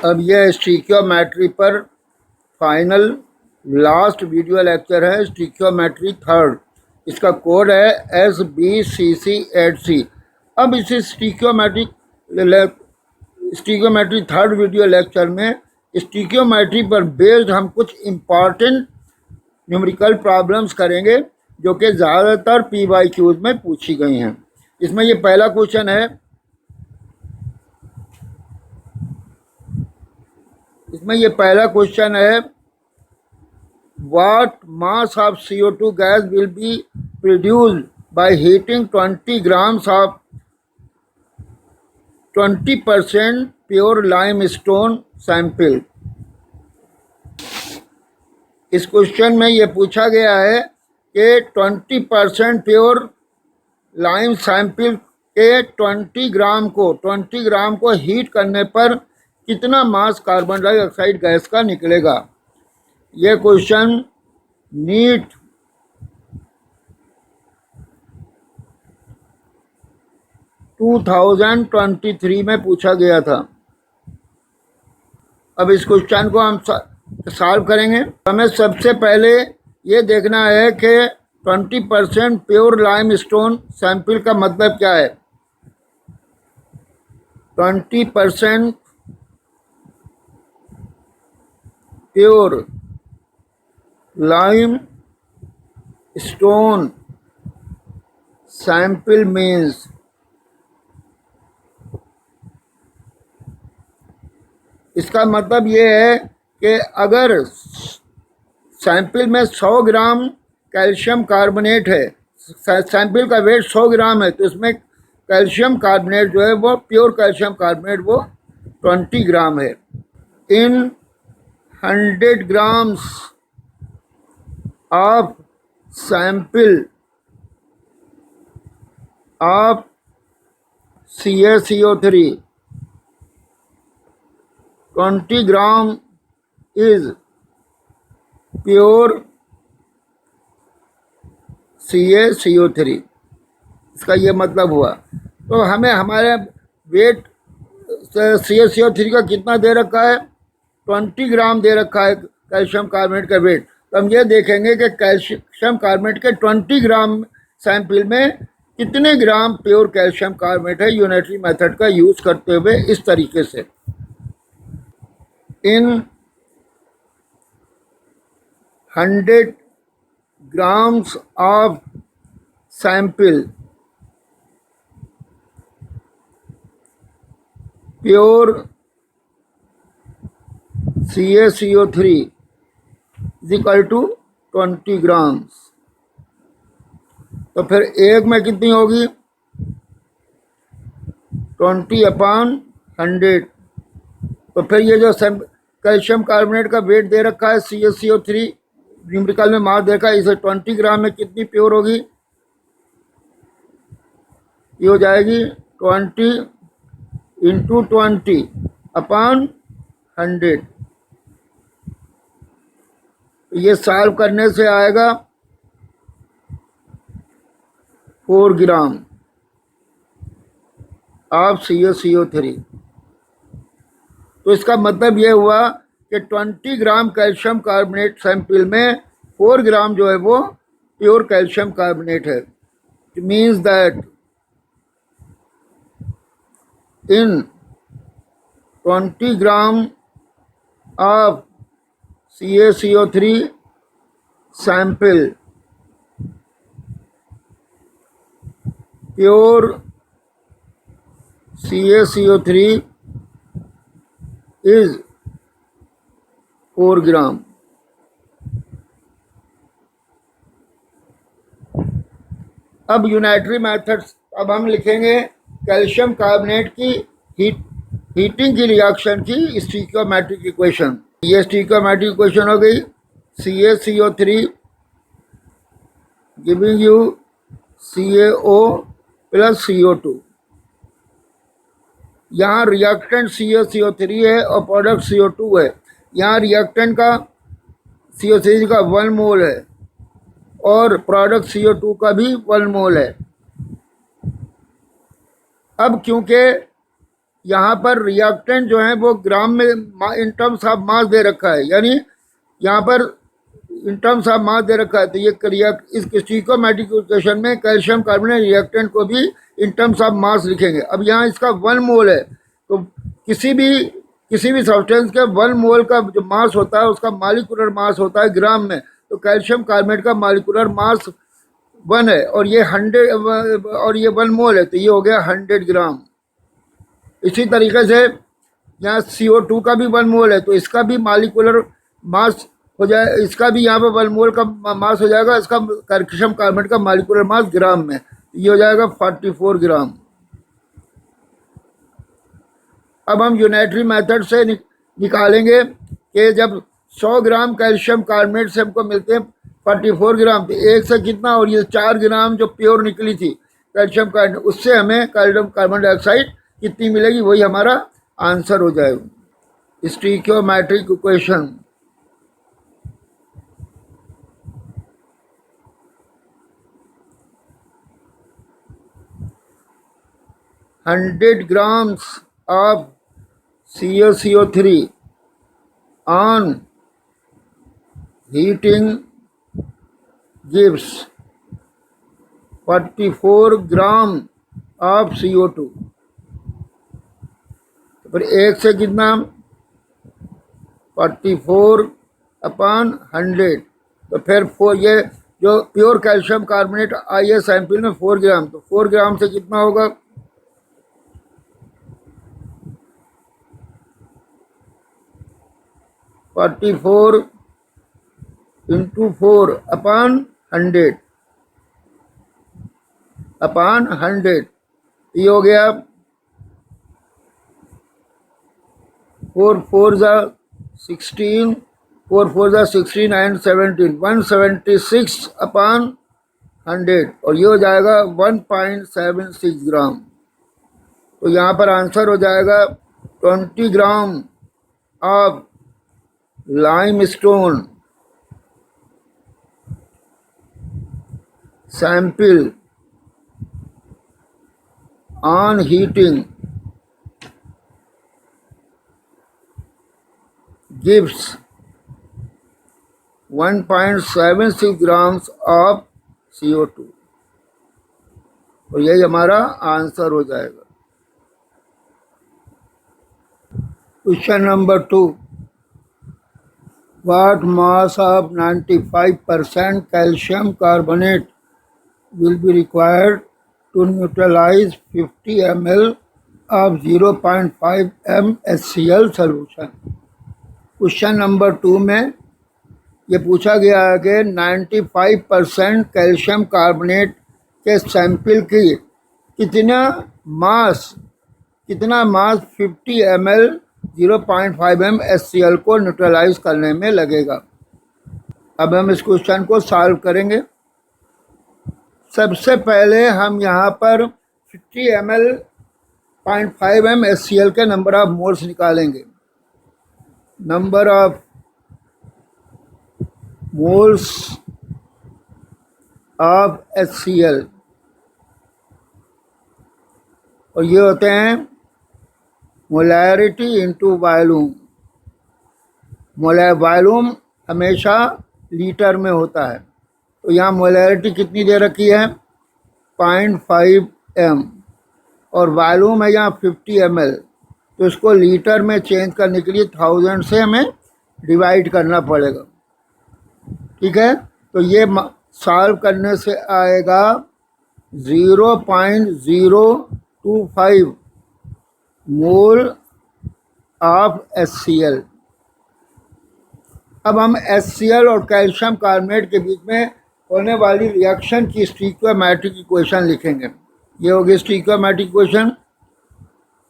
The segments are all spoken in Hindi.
अब यह स्टिकियोमेट्री पर फाइनल लास्ट वीडियो लेक्चर है, स्टिकियोमेट्री थर्ड। इसका कोड है SBCC8C। अब इस स्टिकियोमेट्री थर्ड वीडियो लेक्चर में स्टिकियोमेट्री पर बेस्ड हम कुछ इम्पॉर्टेंट न्यूमेरिकल प्रॉब्लम्स करेंगे जो कि ज़्यादातर PYQs में पूछी गई हैं। इसमें ये पहला क्वेश्चन है, what mass of CO2 gas will be produced by heating 20 grams of 20% pure limestone sample। इस क्वेश्चन में ये पूछा गया है कि 20% प्योर लाइम सैंपल के 20 ग्राम को हीट करने पर कितना मास कार्बन डाइऑक्साइड गैस का निकलेगा। ये क्वेश्चन नीट 2023 में पूछा गया था। अब इस क्वेश्चन को हम सॉल्व करेंगे। हमें सबसे पहले ये देखना है कि 20% प्योर लाइमस्टोन सैंपल का मतलब क्या है। 20% प्योर लाइमस्टोन सैंपल मीन्स इसका मतलब ये है कि अगर सैंपल में 100 ग्राम कैल्शियम कार्बोनेट है, सैंपल का वेट 100 ग्राम है, तो इसमें कैल्शियम कार्बोनेट जो है वो प्योर कैल्शियम कार्बोनेट वो 20 ग्राम है। इन 100 grams of sample of CaCO3 20 gram is pure CaCO3। इसका ये मतलब हुआ। तो हमें हमारे वेट CaCO3 का कितना दे रखा है, 20 ग्राम दे रखा है कैल्शियम कार्बोनेट का वेट। तो हम ये देखेंगे कि कैल्शियम कार्बोनेट के 20 ग्राम सैंपल में कितने ग्राम प्योर कैल्शियम कार्बोनेट है, यूनिटरी मेथड का यूज़ करते हुए इस तरीके से। इन 100 grams of sample pure CaCO3 is equal to 20 grams। तो फिर एक में कितनी होगी, 20/100। तो फिर ये जो कैल्शियम कार्बोनेट का वेट दे रखा है CaCO3 न्यूमेरिकल में मास देखा, इसे 20 ग्राम में कितनी प्योर होगी, ये हो जाएगी 20 × 20/100। ये सॉल्व करने से आएगा 4 ग्राम ऑफ CaCO3। तो इसका मतलब ये हुआ कि 20 ग्राम कैल्शियम कार्बोनेट सैंपल में 4 ग्राम जो है वो प्योर कैल्शियम कार्बोनेट है। It means that in 20 gram of CaCO3 sample pure CaCO3 is 4 ग्राम। अब यूनिटरी मेथड्स, अब हम लिखेंगे कैल्शियम कार्बोनेट की हीटिंग की रिएक्शन की स्टिकियोमेट्रिक इक्वेशन। ये स्टिकियोमेट्रिक इक्वेशन हो गई, CaCO3 giving you CaO + CO2। यहाँ रिएक्टेंट CaCO3 है और प्रोडक्ट CO2 है। यहाँ रिएक्टेंट का CaCO3 का 1 मोल है और प्रोडक्ट CO2 का भी 1 मोल है। अब क्योंकि यहाँ पर रिएक्टेंट जो है वो ग्राम में इन टर्म्स ऑफ मास दे रखा है, यानी यहाँ पर इन टर्म्स ऑफ मास दे रखा है। तो ये इस स्टीकोमेट्रिक इक्वेशन में कैल्शियम कार्बोनेट रिएक्टेंट को भी इन टर्म्स ऑफ मास लिखेंगे। अब यहाँ इसका 1 मोल है, तो किसी भी सब्सटेंस के 1 मोल का जो मास होता है उसका मॉलिक्यूलर मास होता है ग्राम में। तो कैल्शियम कार्बोनेट का मॉलिक्यूलर मास 1 है और ये 100 और ये 1 मोल है, तो ये हो गया 100 ग्राम। इसी तरीके से यहाँ CO2 का भी 1 मोल है, तो इसका भी मॉलिक्यूलर मास हो जाए, इसका भी यहाँ पे 1 मोल का मास हो जाएगा, इसका कैल्शियम कार्बोनेट का मॉलिक्यूलर मास ग्राम में, ये हो जाएगा 44 ग्राम। अब हम यूनिटरी मेथड से निकालेंगे कि जब 100 ग्राम कैल्शियम कार्बोनेट से हमको मिलते हैं 44 ग्राम, तो एक से कितना, और ये 4 ग्राम जो प्योर निकली थी कैल्शियम कार्बोनेट, उससे हमें कैल्शियम कार्बन डाइऑक्साइड कितनी मिलेगी, वही हमारा आंसर हो जाएगा। Stoichiometric equation. $100 of CaCO3 on heating gives 44 gram of CO2। तो फिर एक से कितना, 44/100, तो फिर ये जो प्योर कैल्शियम कार्बोनेट आई है सैंपल में 4 ग्राम, तो 4 ग्राम से कितना होगा, 44 × 4/100 ये हो गया 4 4 16, 4 4 16 and 17, 176/100, और ये हो जाएगा 1.76 ग्राम। तो यहाँ पर आंसर हो जाएगा 20 gram of limestone sample on heating gives 1.76 grams of CO2, और यही हमारा आंसर हो जाएगा। Question number 2, what mass of 95% calcium carbonate will be required to neutralize 50 ml of 0.5 m HCl solution। Question number 2 में ये पूछा गया है कि 95% कैल्शियम कार्बोनेट के सैंपल की कितना मास 50 ml 0.5 m HCl को न्यूट्रलाइज करने में लगेगा। अब हम इस क्वेश्चन को सॉल्व करेंगे। सबसे पहले हम यहाँ पर 50 ml 0.5 m HCl के नंबर ऑफ मोल्स निकालेंगे। Number of moles of HCl, और ये होते हैं मोलैरिटी इंटू वॉल्यूम। वॉल्यूम हमेशा लीटर में होता है, तो यहाँ मोलैरिटी कितनी दे रखी है 0.5 m, और वॉल्यूम है यहाँ 50 ml, तो इसको लीटर में चेंज करने के लिए 1000 से हमें डिवाइड करना पड़ेगा। ठीक है, तो ये सॉल्व करने से आएगा 0.025 मोल ऑफ HCl। अब हम HCl और कैल्शियम कार्बोनेट के बीच में होने वाली रिएक्शन की स्टीकियोमेट्रिक इक्वेशन लिखेंगे। ये होगी stoichiometric equation,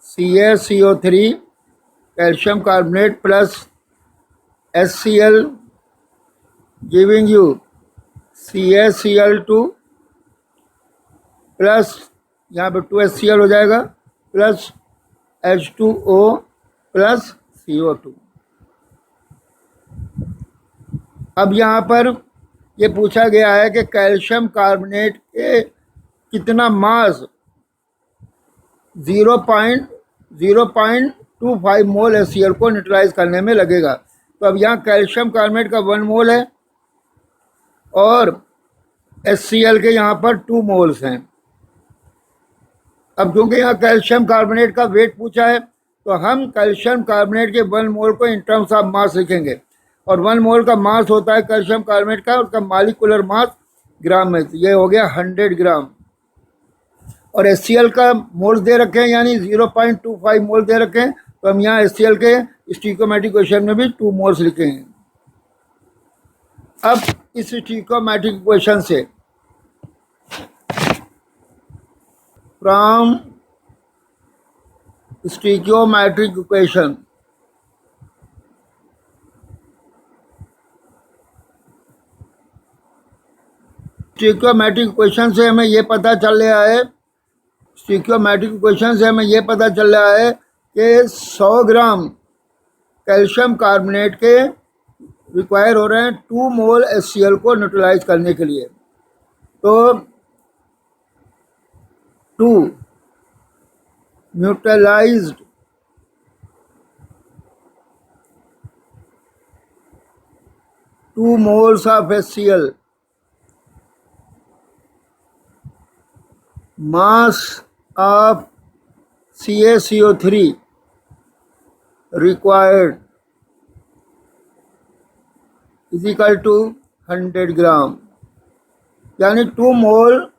CaCO3 calcium carbonate plus HCl giving you CaCl2 plus यहाँ पर 2HCl हो जाएगा प्लस H2O प्लस CO2। अब यहाँ पर ये पूछा गया है कि कैल्शियम कार्बोनेट के कितना मास 0.25 मोल HCl को न्यूट्रलाइज करने में लगेगा। तो अब यहाँ कैल्शियम कार्बोनेट का 1 मोल है और HCl के यहाँ पर 2 मोल्स हैं। अब क्योंकि यहाँ कैल्शियम कार्बोनेट का वेट पूछा है तो हम कैल्शियम कार्बोनेट के 1 मोल को इन टर्म्स ऑफ मास लिखेंगे, और 1 मोल का मास होता है कैल्शियम कार्बोनेट का, उसका मॉलिक्यूलर मास ग्राम में, तो ये हो गया 100 ग्राम। और HCl का मोल्स दे रखे हैं, यानी 0.25 मोल दे रखे हैं, तो हम यहाँ HCl के स्टीकोमेट्रिक इक्वेशन में भी 2 मोल्स लिखेंगे। अब इस स्टीकोमेट्रिक इक्वेशन से फ्रॉम स्टीकियोमेट्रिक इक्वेशन स्टीकियोमेट्रिक इक्वेशन से हमें ये पता चल रहा है कि 100 ग्राम कैल्शियम कार्बोनेट के रिक्वायर हो रहे हैं 2 मोल HCl को न्यूट्रलाइज करने के लिए। तो 2 neutralised moles of HCl mass of CaCO3 required is equal to 100 ग्राम, यानी 2 मोल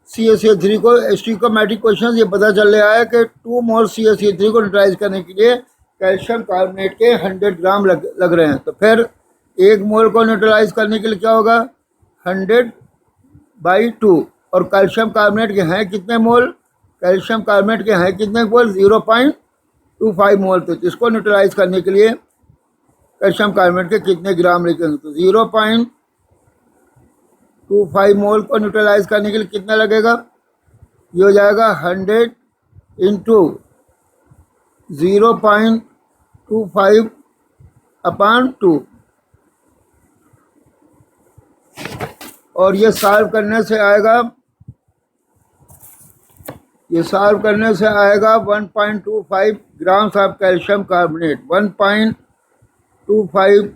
CaCO3 को स्टीकोमेट्रिक क्वेश्चन ये पता चल रहा है कि 2 मोल CaCO3 को न्यूट्रलाइज करने के लिए कैल्शियम कार्बोनेट के 100 ग्राम लग रहे हैं। तो फिर 1 मोल को न्यूट्रलाइज करने के लिए क्या होगा, 100/2, और कैल्शियम कार्बोनेट के हैं कितने मोल, कैल्शियम कार्बोनेट के हैं कितने मोल, 0.25 मोल। तो इसको न्यूट्रलाइज करने के लिए कैल्शियम कार्बोनेट के कितने ग्राम लिखेंगे, तो 0.25 मोल को न्यूट्रलाइज करने के लिए कितना लगेगा, ये हो जाएगा 100 इंटू 0.25/2, और ये सॉल्व करने से आएगा 1.25 grams of calcium carbonate, 1.25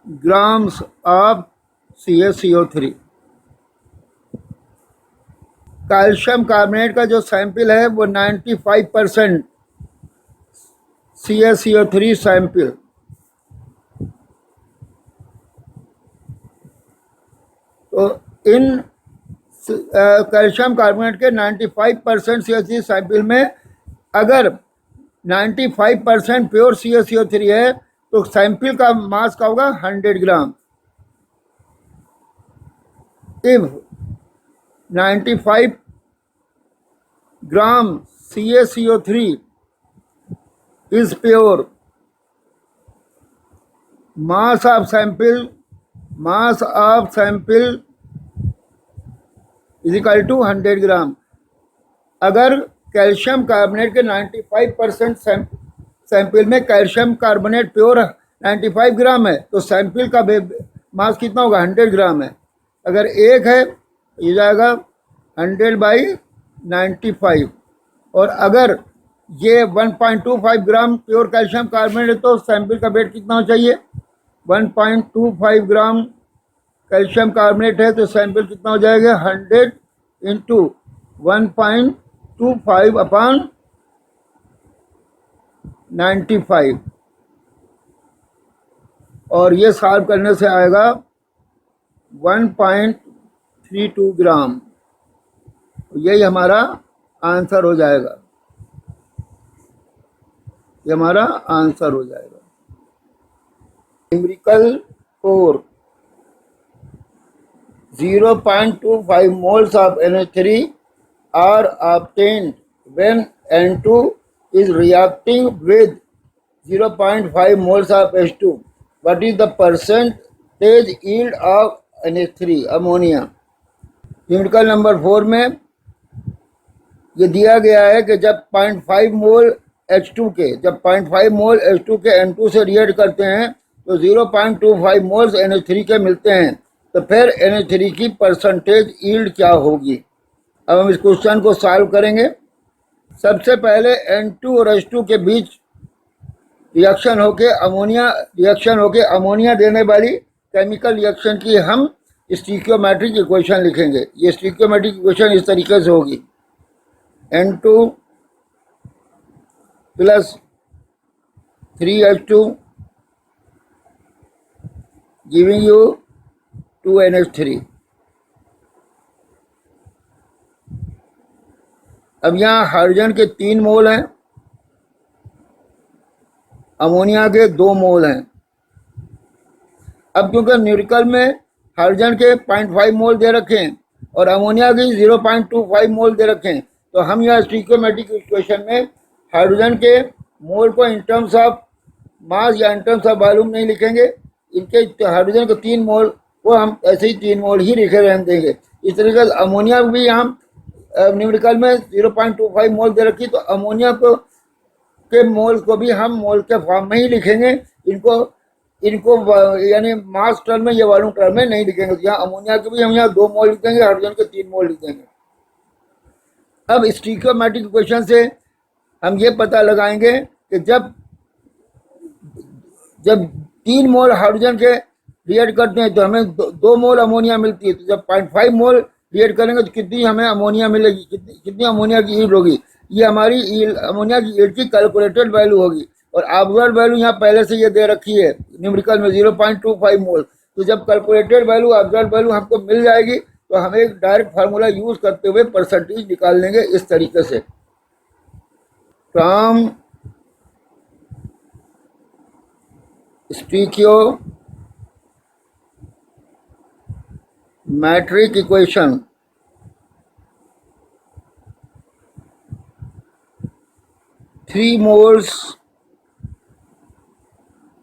grams of CaCO3। Calcium carbonate का जो सैंपल है वो 95% CaCO3 सैंपल। तो इन कैल्शियम कार्बोनेट के 95% CaCO3 सैंपल में अगर 95% प्योर CaCO3 है तो सैंपल का मास का होगा 100 gram. If 95 gram CaCO3 is pure, mass of sample is equal to 100 ग्राम। अगर कैल्शियम कार्बोनेट के 95% सैंपल में कैल्शियम कार्बोनेट प्योर 95 ग्राम है तो सैंपल का मास कितना होगा, 100 ग्राम है। अगर एक है तो ये जाएगा 100/95, और अगर ये 1.25 ग्राम प्योर कैल्शियम कार्बोनेट है तो सैंपल का वेट कितना होना चाहिए, 1.25 ग्राम कैल्शियम कार्बोनेट है तो सैंपल कितना हो जाएगा, 100 इंटू 1.25/95, और ये सॉल्व करने से आएगा 1.32 ग्राम। यही हमारा आंसर हो जाएगा, ये हमारा आंसर हो जाएगा। Numerical 4 0.25 moles of NH3 are obtained when N2 is reacting with 0.5 moles of H2. What is the percentage yield of NH3 ammonia. Numerical number 4 में ये दिया गया है कि जब 0.5 मोल H2 के N2 से रिएक्ट करते हैं तो 0.25 मोल्स NH3 के मिलते हैं, तो फिर NH3 की परसेंटेज यील्ड क्या होगी। अब हम इस क्वेश्चन को सॉल्व करेंगे। सबसे पहले N2 और H2 के बीच रिएक्शन होके अमोनिया देने वाली केमिकल रिएक्शन की हम स्टिकियोमेट्रिक इक्वेशन लिखेंगे। ये स्टिकियोमेट्रिक इक्वेशन इस तरीके से होगी, N2 plus 3H2 giving you 2NH3। अब यहाँ हाइड्रोजन के 3 मोल हैं, अमोनिया के 2 मोल हैं। अब क्योंकि न्यूमेरिकल में हाइड्रोजन के 0.5 मोल दे रखे हैं और अमोनिया की 0.25 मोल दे रखे हैं, तो हम यह स्टिकियोमेट्रिक इक्वेशन में हाइड्रोजन के मोल को इन टर्म्स ऑफ मास या इन टर्म्स ऑफ वॉल्यूम नहीं लिखेंगे। इनके हाइड्रोजन के 3 मोल को हम ऐसे ही 3 मोल ही लिखे रहने देंगे। इस तरीके से अमोनिया भी हम न्यूमेरिकल में 0.25 मोल दे रखी, तो अमोनिया को के मोल को भी हम मोल के फॉर्म में ही लिखेंगे। इनको यानी मास टर्म में या वॉल्यूम टर्म में नहीं लिखेंगे। तो यहाँ अमोनिया के भी हम यहाँ 2 मोल लिखेंगे, हाइड्रोजन के 3 मोल लिखेंगे। अब स्टिकियोमेट्रिक इक्वेशन से हम ये पता लगाएंगे कि जब 3 मोल हाइड्रोजन के रिएक्ट करते हैं तो हमें 2 मोल अमोनिया मिलती है। तो जब 0.5 मोल रिएक्ट करेंगे तो कितनी हमें अमोनिया मिलेगी, कितनी अमोनिया की यील्ड होगी। ये हमारी अमोनिया की यील्ड की कैलकुलेटेड वैल्यू होगी। और ऑब्जर्व्ड वैल्यू यहाँ पहले से ये दे रखी है न्यूमेरिकल में 0.25 मोल। तो जब कैलकुलेटेड वैल्यू ऑब्जर्व्ड वैल्यू हमको मिल जाएगी तो हम एक डायरेक्ट फार्मूला यूज करते हुए परसेंटेज निकाल लेंगे इस तरीके से। From stoichiometric equation, three moles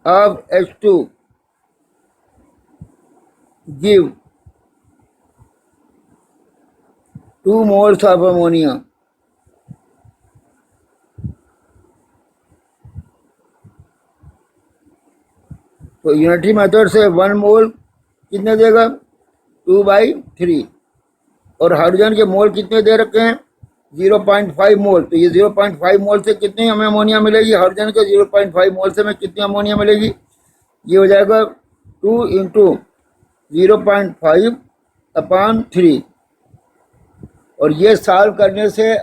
of H2 give 2 moles of ammonia। तो यूनिटरी मेथड से 1 मोल कितने देगा, 2/3। और हाइड्रोजन के मोल कितने दे रखे हैं, 0.5 मोल। तो ये 0.5 मोल से कितनी हमें अमोनिया मिलेगी, हाइड्रोजन के 0.5 मोल से हमें कितनी अमोनिया मिलेगी, ये हो जाएगा 2 × 0.5/3। और ये सॉल्व करने से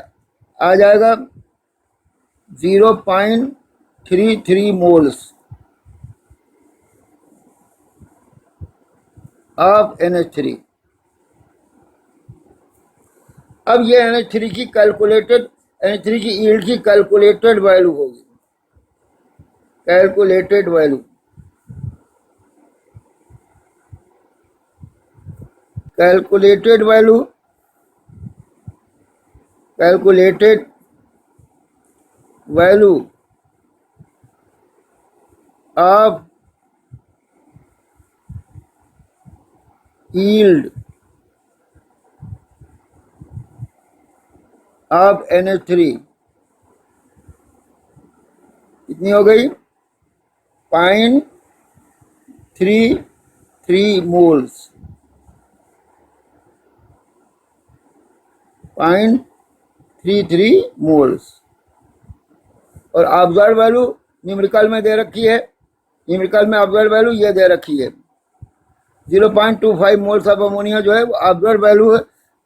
आ जाएगा 0.33 मोल्स ऑफ NH3। अब ये NH3 की NH3 की यील्ड की कैलकुलेटेड वैल्यू होगी, calculated value of yield of NH3 कितनी हो गई, 0.33 मोल्स, 0.33 मोल्स। और ऑब्जर्व वैल्यू न्यूमेरिकल में दे रखी है, न्यूमेरिकल में ऑब्जर्व वैल्यू ये दे रखी है 0.25 मोल्स ऑफ अमोनिया जो है वो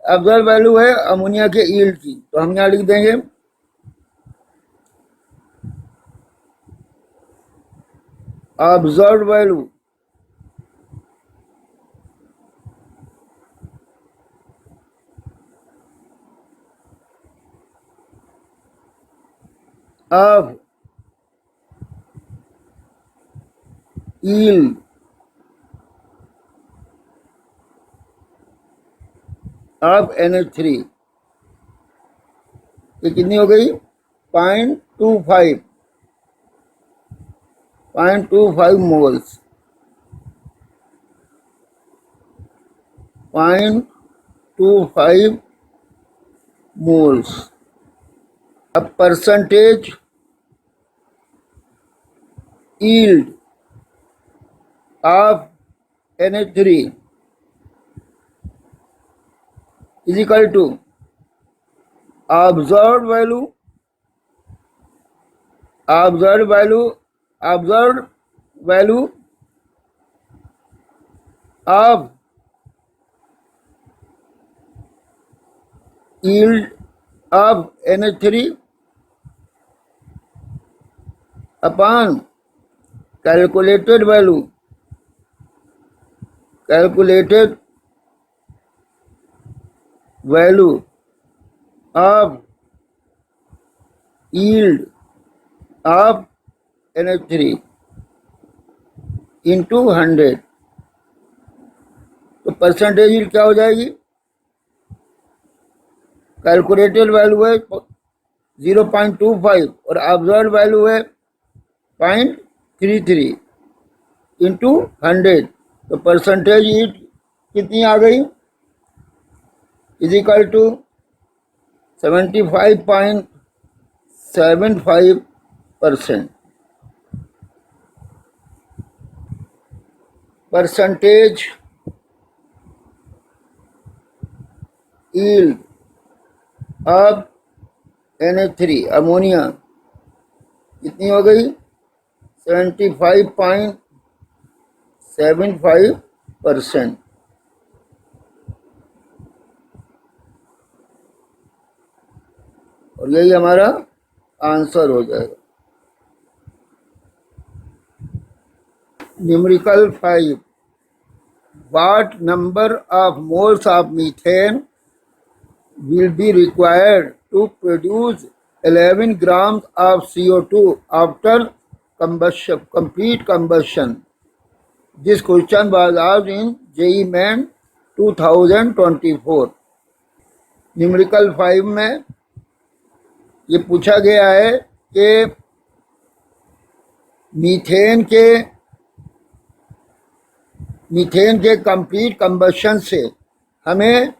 ऑब्जर्व वैल्यू है अमोनिया के यील्ड की। तो हम यहाँ लिख देंगे observe value of yield of NH3 ये कितनी हो गई, 0.25 मोल्स, 0.25 मोल्स। अब percentage yield of NH3 is equal to observed value observe value of yield of NH3 upon calculated value of yield of NH3 into 100। तो परसेंटेज यील्ड क्या हो जाएगी? कैलकुलेटेड वैल्यू है 0.25 और ऑब्जर्व वैल्यू है 0.33 इंटू 100। तो परसेंटेज यील्ड कितनी आ गई? Is equal to 75.75%। Percentage yield अब NH3 अमोनिया कितनी हो गई? 75.75%। और यही हमारा आंसर हो जाएगा। Numerical 5, what number of moles of methane will be required to produce 11 grams of CO2 after complete combustion? This question was asked in JEE Main 2024। Numerical 5 में ये पूछा गया है कि मीथेन के कंप्लीट कंबशन से हमें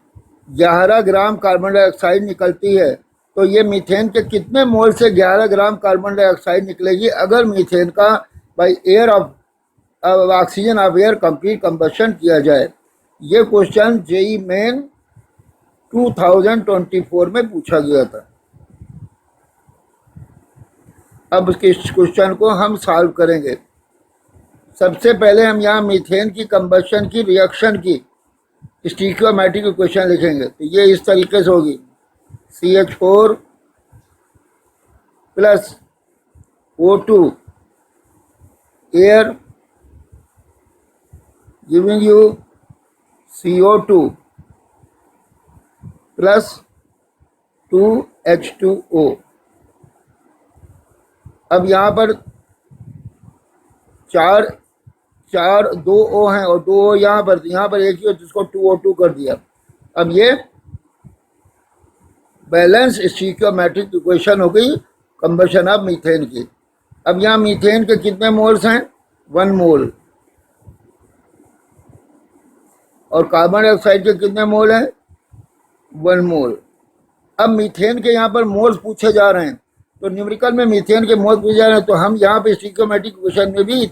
11 ग्राम कार्बन डाइऑक्साइड निकलती है। तो ये मीथेन के कितने मोल से 11 ग्राम कार्बन डाइऑक्साइड निकलेगी अगर मीथेन का by air of oxygen of air complete combustion किया जाए? ये क्वेश्चन जेई मेन 2024 में पूछा गया था। अब इस क्वेश्चन को हम सॉल्व करेंगे। सबसे पहले हम यहाँ मीथेन की कंबशन की रिएक्शन की स्टिकियोमेट्रिक इक्वेशन लिखेंगे। तो ये इस तरीके से होगी, CH4 plus O2 air giving you CO2 plus 2H2O। अब यहाँ पर चार 2 O हैं और 2 O यहाँ पर एक ही हो जिसको 2O2 कर दिया। अब ये बैलेंस स्टिकियोमेट्रिक इक्वेशन हो गई कंबशन ऑफ मीथेन की। अब यहाँ मीथेन के कितने मोल्स हैं? 1 मोल। और कार्बन डाइऑक्साइड के कितने मोल हैं? 1 मोल। अब मीथेन के यहाँ पर मोल्स पूछे जा रहे हैं, तो न्यूमेरिकल में मीथेन के मोल पूछे जा रहे हैं, तो हम यहाँ पे स्टिकियोमेट्रिक इक्वेशन में भी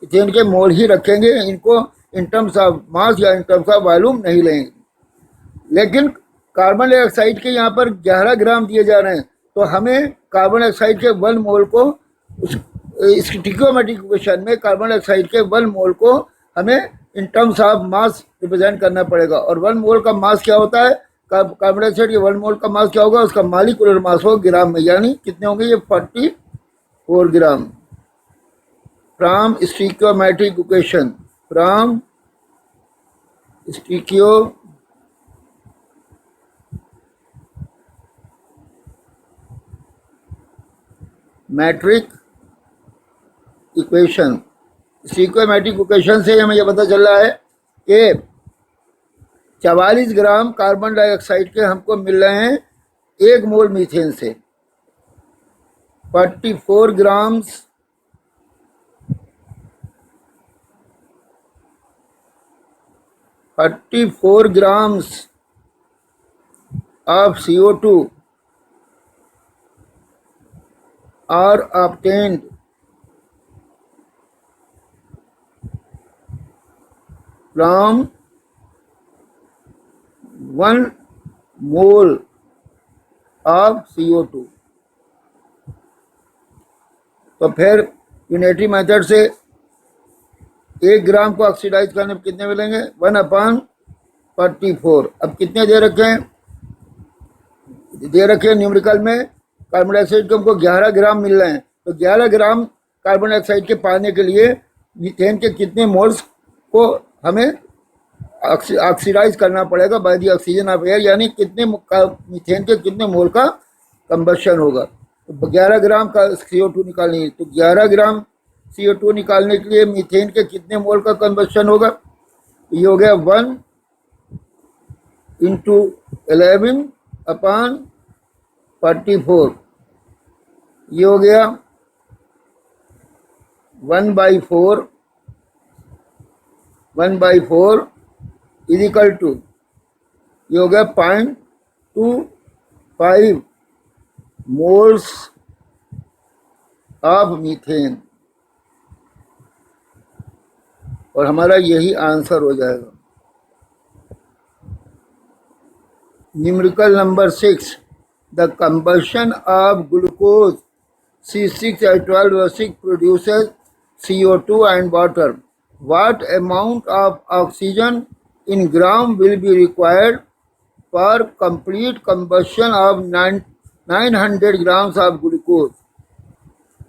इथेन के मोल ही रखेंगे। इनको इन टर्म्स ऑफ मास या इन टर्म्स ऑफ वॉल्यूम नहीं लेंगे। लेकिन कार्बन डाइऑक्साइड के यहाँ पर 11 ग्राम दिए जा रहे हैं, तो हमें कार्बन डाइऑक्साइड के 1 मोल को उस स्टिकियोमेट्रिक इक्वेशन में कार्बन डाइऑक्साइड के 1 मोल को हमें in terms of mass represent करना पड़ेगा। और 1 मोल का मास क्या होता है? कार्बन डाइऑक्साइड के 1 मोल का मास क्या होगा? उसका मॉलिक्यूलर मास होगा ग्राम में, यानी कितने होंगे? ये 44 gram. From stoichiometric equation, from stoichiometric equation, stoichiometric equation से हमें यह पता चल रहा है कि 44 ग्राम कार्बन डाइऑक्साइड के हमको मिल रहे हैं 1 मोल मीथेन से। 44 grams of CO2 are obtained from 1 mole of CO2। तो फिर यूनिटरी मेथड से 1 ग्राम को ऑक्सीडाइज करने में कितने मिलेंगे? 1/44। अब कितने दे रखे हैं? न्यूमेरिकल में कार्बन डाइऑक्साइड के हमको 11 ग्राम मिल रहे हैं। तो 11 ग्राम कार्बन डाइऑक्साइड के पाने के लिए मीथेन के कितने मोल्स को हमें ऑक्सीडाइज करना पड़ेगा by the oxygen of air, यानी कितने मीथेन के कितने मोल का कंबशन होगा। तो 11 ग्राम का CO2 निकालनी है, तो 11 ग्राम CO2 निकालने के लिए मीथेन के कितने मोल का कंबशन होगा? ये हो गया 1 × 11/44। ये हो गया 1/4 इज इक्वल टू, ये हो गया 0.25 मोल्स ऑफ मीथेन, और हमारा यही आंसर हो जाएगा। Numerical number 6, the combustion of glucose C6H12O6 produces CO2 and water. What amount of oxygen in gram will be required for complete combustion of 900 grams of glucose?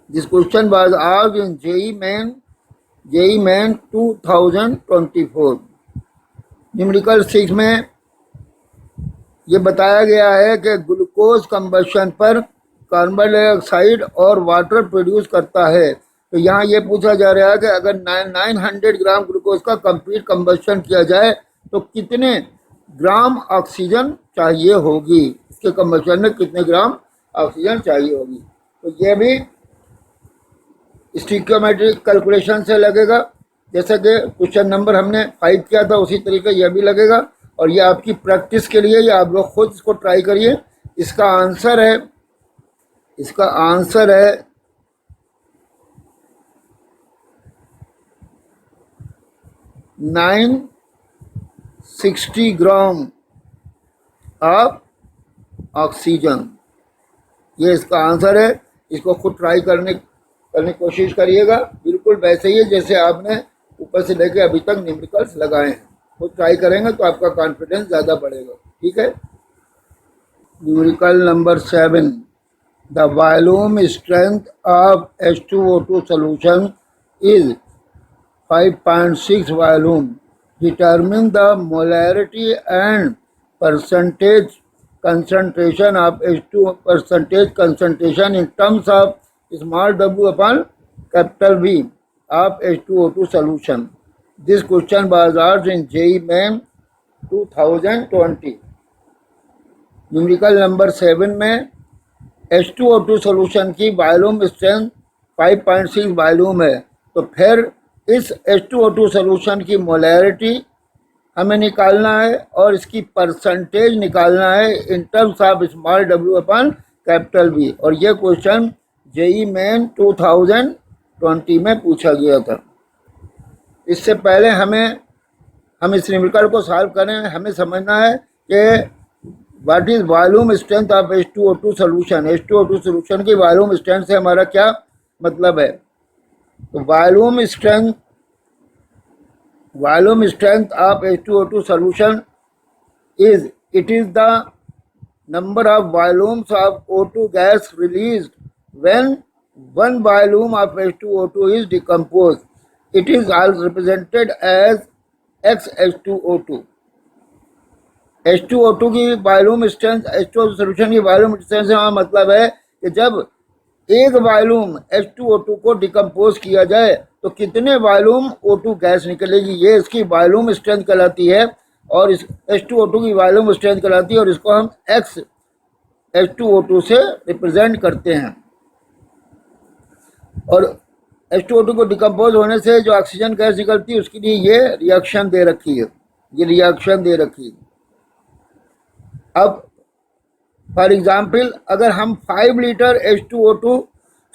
This question was asked in JEE Main 2024. Numerical 6 में ये बताया गया है कि ग्लूकोज कंबशन पर कार्बन डाइऑक्साइड और वाटर प्रोड्यूस करता है। तो यहाँ ये पूछा जा रहा है कि अगर 900 ग्राम ग्लूकोज का कंप्लीट कंबशन किया जाए तो कितने ग्राम ऑक्सीजन चाहिए होगी, इसके कंबशन में कितने ग्राम ऑक्सीजन चाहिए होगी। तो ये भी स्टिक्योमेट्रिक कैलकुलेशन से लगेगा, जैसे कि क्वेश्चन नंबर हमने 5 किया था उसी तरीके यह भी लगेगा। और ये आपकी प्रैक्टिस के लिए, या आप लोग खुद इसको ट्राई करिए। इसका आंसर है 960 ग्राम ऑफ ऑक्सीजन। ये इसका आंसर है। इसको खुद ट्राई करने की कोशिश करिएगा, बिल्कुल वैसे ही जैसे आपने ऊपर से लेके अभी तक न्यूमेरिकल्स लगाए हैं। खुद ट्राई करेंगे तो आपका कॉन्फिडेंस ज़्यादा बढ़ेगा। ठीक है। Numerical number 7, the volume strength of H2O2 solution is 5.6 volume. Determine the molarity and percentage concentration of H2 percentage concentration in terms of small w upon capital V of H2O2 solution. This question was asked in JEE Main 2020. Numerical number 7 में H2O2 सोल्यूशन की वॉल्यूम स्ट्रेंथ 5.6 वॉल्यूम है। तो फिर इस H2O2 सोल्यूशन की मोलैरिटी हमें निकालना है और इसकी परसेंटेज निकालना है in terms of small w upon capital V। और ये क्वेश्चन JEE Main 2020 में पूछा गया था। इससे पहले हम इस न्यूमेरिकल को सॉल्व करें, हमें समझना है कि what is volume strength of H2O2 solution. H2O2 solution की वॉल्यूम स्ट्रेंथ से हमारा क्या मतलब है। तो volume strength of H2O2 solution is the number of volumes of O2 gas released when one volume of H2O2 is decomposed. It is all represented as XH2O2. H2O2 की वॉल्यूम स्ट्रेंथ, H2O2 सोल्यूशन की वॉल्यूम स्ट्रेंथ से हमारा मतलब है कि जब एक वॉल्यूम H2O2 को डिकम्पोज किया जाए तो कितने वॉल्यूम O2 गैस निकलेगी, ये इसकी वॉल्यूम स्ट्रेंथ कहलाती है। और इस H2O2 की वॉल्यूम स्ट्रेंथ कहलाती है, और इसको हम H2O2 से रिप्रेजेंट करते हैं। और H2O2 को डिकम्पोज होने से जो ऑक्सीजन गैस निकलती है उसके लिए ये रिएक्शन दे रखी है, अब फॉर एग्जाम्पल अगर हम 5 लीटर H2O2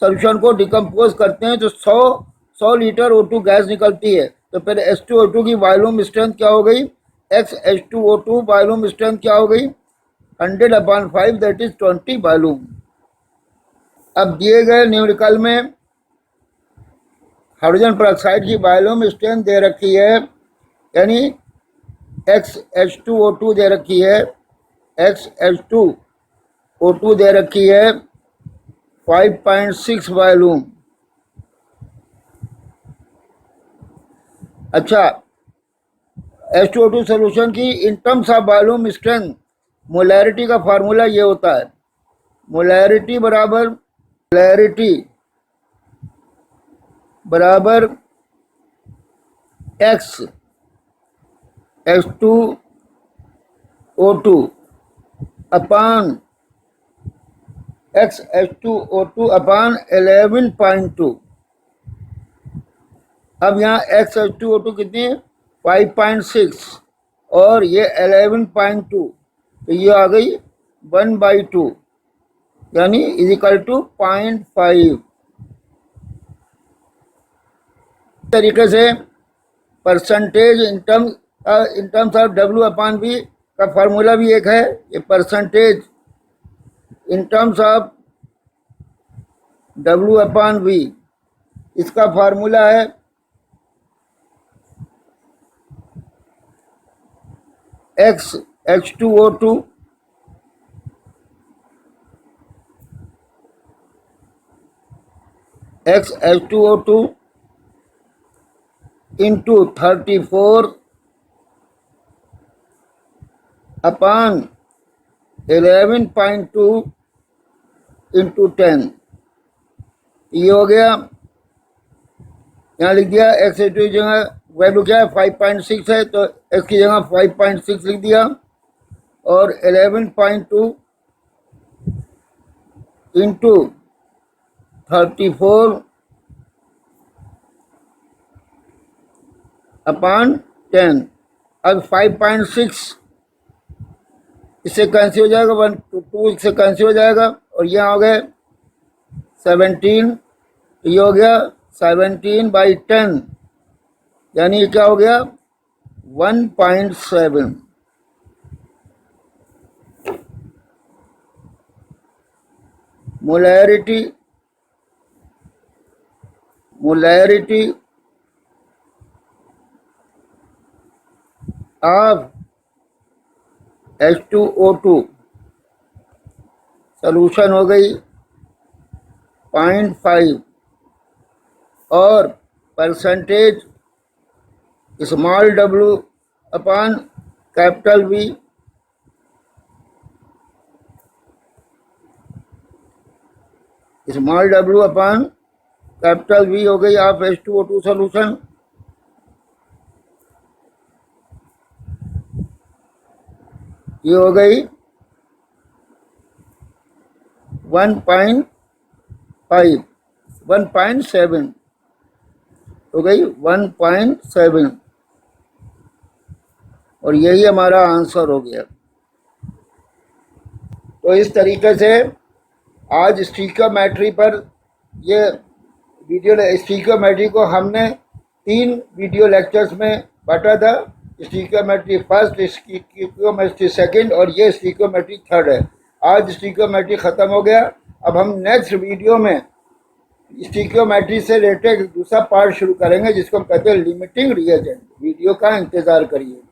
सोल्यूशन को डिकम्पोज करते हैं तो 100 लीटर O2 गैस निकलती है। तो फिर H2O2 की वॉल्यूम स्ट्रेंथ क्या हो गई, XH2O2 वॉल्यूम स्ट्रेंथ क्या हो गई, 100/5 दैट इज 20 वॉल्यूम। अब दिए गए न्यूमेरिकल में हाइड्रोजन पेरोक्साइड की वॉल्यूम स्ट्रेंथ दे रखी है, यानी XH2O2 दे रखी है, XH2O2 दे रखी है 5.6 वॉल्यूम। अच्छा, H2O2 सोल्यूशन की in terms of volume strength molarity का फार्मूला ये होता है, मोलैरिटी बराबर X H2O2 अपान XH2O2 अपान 11.2। अब यहाँ XH2O2 कितनी है 5.6 और ये 11.2, तो ये आ गई 1/2, यानी इज इक्वल टू 0.5। तरीके से percentage in terms of W/V का फार्मूला भी एक है, ये percentage in terms of W/V, इसका फार्मूला है XH2O2 into 34 अपान 11.2 into 10, ये हो गया। यहाँ लिख दिया X की जगह वैल्यू क्या है 5.6 है, तो X की जगह 5.6 लिख दिया और 11.2 into 34 अपान 10। अब 5.6 इससे कैंसिल हो जाएगा, 1 2 इससे कैंसिल हो जाएगा और यहाँ हो गए 17, तो ये हो गया 17/10, यानी क्या हो गया 1.7। मोलैरिटी ऑफ H2O2 सॉल्यूशन हो गई 0.5 और परसेंटेज स्मॉल w अपान कैपिटल V स्मॉल w अपान कैपिटल V हो गई ऑफ H2O2 सॉल्यूशन। ये हो गई 1.7 हो गई 1.7, और यही हमारा आंसर हो गया। तो इस तरीके से आज स्टीकियोमेट्री पर ये स्टीकियोमेट्री को हमने 3 वीडियो लेक्चर्स में बांटा था। स्टीकियोमेट्री फर्स्ट, स्टीकियोमेट्री सेकंड और ये स्टीकियोमेट्री थर्ड है। आज स्टीकियोमेट्री ख़त्म हो गया। अब हम नेक्स्ट वीडियो में स्टीकियोमेट्री से रिलेटेड दूसरा पार्ट शुरू करेंगे, जिसको हम कहते हैं लिमिटिंग रिएजेंट। वीडियो का इंतज़ार करिए।